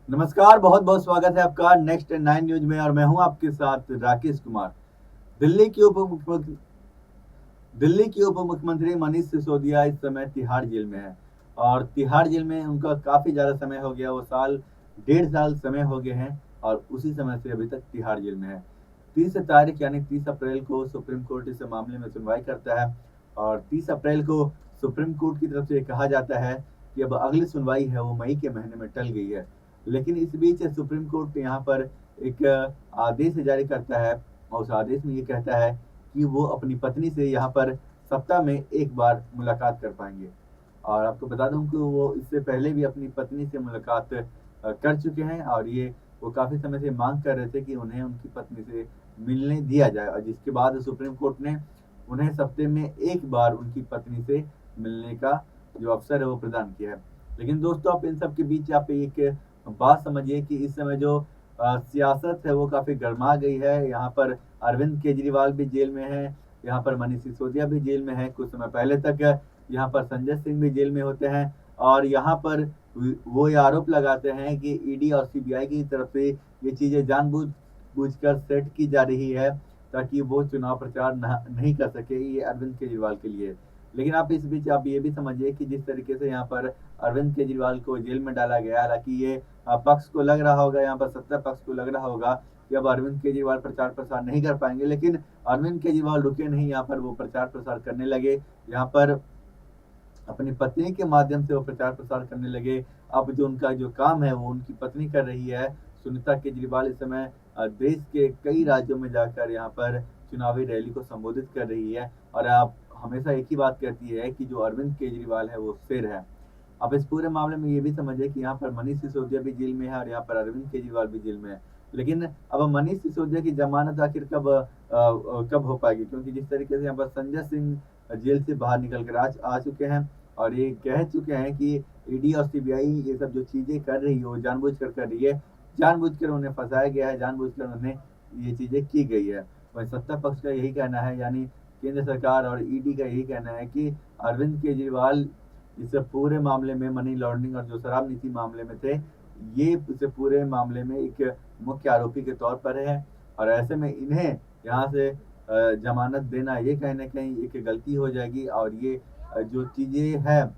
नमस्कार, बहुत बहुत स्वागत है आपका नेक्स्ट 9 न्यूज में और मैं हूं आपके साथ राकेश कुमार। दिल्ली की उप मुख्यमंत्री दिल्ली की उप मुख्यमंत्री मनीष सिसोदिया इस समय तिहाड़ जेल में है। और तिहाड़ जेल में उनका काफी ज्यादा समय हो गया, वो साल 1.5 साल समय हो गए हैं और उसी समय से अभी तक तिहाड़ जेल में है। 30 तारीख यानी 30 अप्रैल को सुप्रीम कोर्ट इस मामले में सुनवाई करता है और 30 अप्रैल को सुप्रीम कोर्ट की तरफ से कहा जाता है कि अब अगली सुनवाई है वो मई के महीने में टल गई है। लेकिन इस बीच सुप्रीम कोर्ट यहाँ पर एक आदेश जारी करता है और उस आदेश में ये कहता है कि वो अपनी पत्नी से यहाँ पर सप्ताह में एक बार मुलाकात कर पाएंगे। और आपको बता दूं कि वो इससे पहले भी अपनी पत्नी से मुलाकात कर चुके हैं और ये वो काफी समय से मांग कर रहे थे कि उन्हें उनकी पत्नी से मिलने दिया जाए, और जिसके बाद सुप्रीम कोर्ट ने उन्हें सप्ताह में एक बार उनकी पत्नी से मिलने का जो अवसर है वो प्रदान किया है। लेकिन दोस्तों, आप इन सब के बीच आप एक बात समझिए कि इस समय जो सियासत है वो काफी गर्मा गई है। यहाँ पर अरविंद केजरीवाल भी जेल में है, यहाँ पर मनीष सिसोदिया भी जेल में है, कुछ समय पहले तक यहाँ पर संजय सिंह भी जेल में होते हैं। और यहाँ पर वो ये आरोप लगाते हैं कि ईडी और सीबीआई की तरफ से ये चीजें जानबूझ बूझकर सेट की जा रही है ताकि वो चुनाव प्रचार नहीं कर सके, ये अरविंद केजरीवाल के लिए। लेकिन आप इस बीच आप ये भी समझिए कि जिस तरीके से यहाँ पर अरविंद केजरीवाल को जेल में डाला गया, हालांकि ये पक्ष को लग रहा होगा, यहाँ पर सत्ता पक्ष को लग रहा होगा कि अब अरविंद केजरीवाल प्रचार प्रसार नहीं कर पाएंगे, लेकिन अरविंद केजरीवाल रुके नहीं, यहाँ पर वो प्रचार प्रसार करने लगे। यहाँ पर अपनी पत्नी के माध्यम से वो प्रचार प्रसार करने लगे। अब जो उनका जो काम है वो उनकी पत्नी कर रही है। सुनीता केजरीवाल इस समय देश के कई राज्यों में जाकर यहाँ पर चुनावी रैली को संबोधित कर रही है और आप हमेशा एक ही बात कहती है कि जो अरविंद केजरीवाल है वो शेर है। अब इस पूरे मामले में ये भी समझिए कि यहाँ पर मनीष सिसोदिया भी जेल में है और यहाँ पर अरविंद केजरीवाल भी जेल में है। लेकिन अब मनीष सिसोदिया की जमानत आखिर कब हो पाएगी, क्योंकि जिस तरीके से यहाँ पर संजय सिंह जेल से बाहर निकल कर आ चुके हैं और ये कह चुके हैं कि ईडी और सीबीआई ये सब जो चीजें कर रही है वो जानबूझकर कर रही है, जानबूझकर उन्हें फंसाया गया है, जानबूझकर उन्हें ये चीजें की गई है। वही सत्ता पक्ष का यही कहना है, यानी केंद्र सरकार और ईडी का यही कहना है कि अरविंद केजरीवाल इस पूरे मामले में मनी लॉन्ड्रिंग और जो शराब नीति मामले में थे, ये इस पूरे मामले में एक मुख्य आरोपी के तौर पर है। और ऐसे में इन्हें यहाँ से जमानत देना ये कहीं ना कहीं एक गलती हो जाएगी और ये जो चीजें हैं,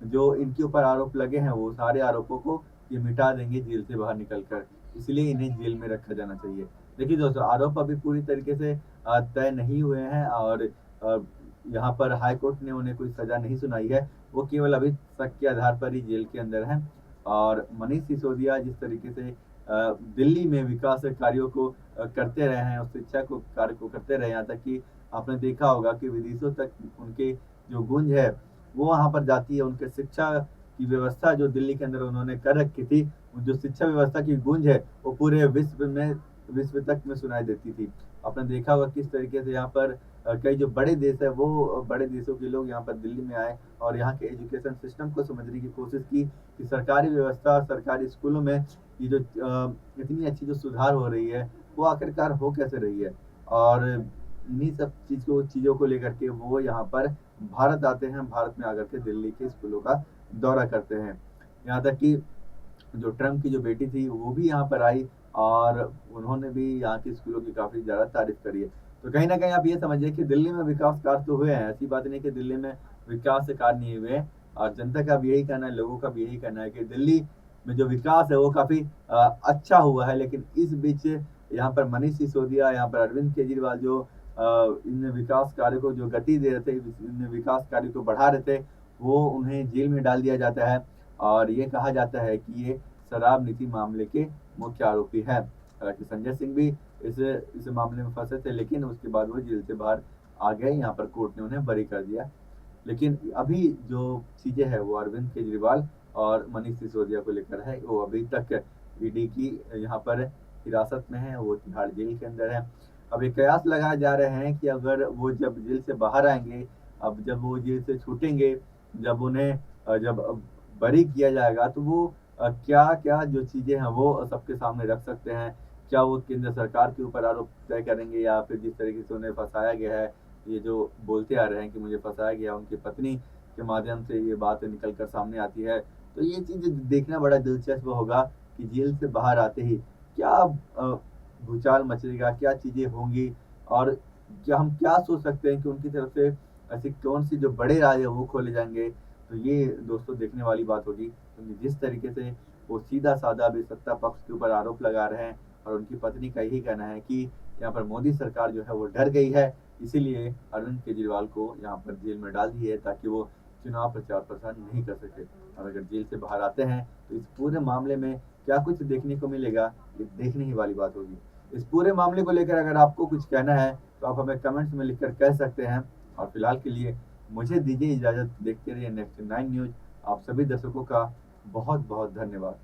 जो इनके ऊपर आरोप लगे हैं, वो सारे आरोपों को ये मिटा देंगे जेल से बाहर निकलकर। इसलिए इन्हें जेल में रखा जाना चाहिए। देखिए दोस्तों, आरोप अभी पूरी तरीके से तय नहीं हुए हैं और यहाँ पर हाई कोर्ट ने उन्हें कोई सजा नहीं सुनाई है, वो केवल अभी शक के आधार पर ही जेल के अंदर हैं। और मनीष सिसोदिया जिस तरीके से दिल्ली में विकास कार्यों को करते रहे हैं, उस शिक्षा को कार्य को करते रहे, यहाँ तक कि आपने देखा होगा कि विदेशों तक उनके जो गूंज है वो वहाँ पर जाती है। उनके शिक्षा की व्यवस्था जो दिल्ली के अंदर उन्होंने कर रखी थी, जो शिक्षा व्यवस्था की गूंज है वो पूरे विश्व तक में सुनाई देती थी। आपने देखा होगा किस तरीके से यहाँ पर कई जो बड़े देश है वो बड़े देशों के लोग यहाँ पर दिल्ली में आए और यहाँ के एजुकेशन सिस्टम को समझने की कोशिश की कि सरकारी व्यवस्था, सरकारी स्कूलों में ये जो इतनी अच्छी जो सुधार हो रही है वो आखिरकार हो कैसे रही है। और इन्हीं सब चीज़ों को लेकर के वो यहाँ पर भारत आते हैं, भारत में आकर के दिल्ली के स्कूलों का दौरा करते हैं। यहाँ तक कि जो ट्रम्प की जो बेटी थी वो भी यहाँ पर आई और उन्होंने भी यहाँ के स्कूलों की काफी ज्यादा तारीफ करी है। तो कहीं ना कहीं आप ये समझिए कि दिल्ली में विकास कार्य तो हुए हैं, ऐसी बात नहीं कि दिल्ली में विकास से कार्य नहीं हुए। और जनता का भी यही कहना है, लोगों का भी यही कहना है कि दिल्ली में जो विकास है वो काफी अच्छा हुआ है। लेकिन इस बीच यहाँ पर मनीष सिसोदिया, यहाँ पर अरविंद केजरीवाल जो इन विकास कार्य को जो गति दे रहे थे, इन विकास कार्य को बढ़ा रहे थे, वो उन्हें जेल में डाल दिया जाता है और ये कहा जाता है कि ये शराब नीति मामले के मुख्य आरोपी है। हालांकि संजय सिंह भी इस मामले में फंसे थे, लेकिन उसके बाद वो जेल से बाहर आ गए, यहाँ पर कोर्ट ने उन्हें बरी कर दिया। लेकिन अभी जो चीजें हैं वो अरविंद केजरीवाल और मनीष सिसोदिया को लेकर है, वो अभी तक ईडी की यहाँ पर हिरासत में है, वो तिहाड़ जेल के अंदर है। अब ये कयास लगाए जा रहे हैं कि अगर वो जब जेल से बाहर आएंगे, अब जब वो जेल से छूटेंगे, जब उन्हें जब बरी किया जाएगा तो वो क्या क्या जो चीजें हैं वो सबके सामने रख सकते हैं। क्या वो केंद्र सरकार के ऊपर आरोप तय करेंगे या फिर जिस तरीके से उन्हें फंसाया गया है, ये जो बोलते आ रहे हैं कि मुझे फंसाया गया, उनकी पत्नी के माध्यम से ये बात निकल कर सामने आती है। तो ये चीज देखना बड़ा दिलचस्प होगा कि जेल से बाहर आते ही क्या भूचाल मचेगा, क्या चीज़ें होंगी और क्या हम क्या सोच सकते हैं कि उनकी तरफ से ऐसी कौन-सी जो बड़े राज हैं वो खोले जाएँगे। तो ये दोस्तों देखने वाली बात होगी, क्योंकि जिस तरीके से वो सीधा-साधा अभी सत्ता पक्ष के ऊपर आरोप लगा रहे हैं और उनकी पत्नी का यही कहना है कि यहाँ पर मोदी सरकार जो है वो डर गई है, इसीलिए अरविंद केजरीवाल को यहाँ पर जेल में डाल दी है ताकि वो चुनाव प्रचार-प्रसार नहीं कर सके। और अगर जेल से बाहर आते हैं, तो इस पूरे मामले में क्या कुछ देखने को मिलेगा, ये देखने ही वाली बात होगी। इस पूरे मामले को लेकर अगर आपको कुछ कहना है, तो आप हमें कमेंट्स में लिखकर कह सकते हैं और फिलहाल के लिए मुझे दीजिए इजाज़त। देखते रहिए नेक्स्ट 9 न्यूज़। आप सभी दर्शकों का बहुत-बहुत धन्यवाद।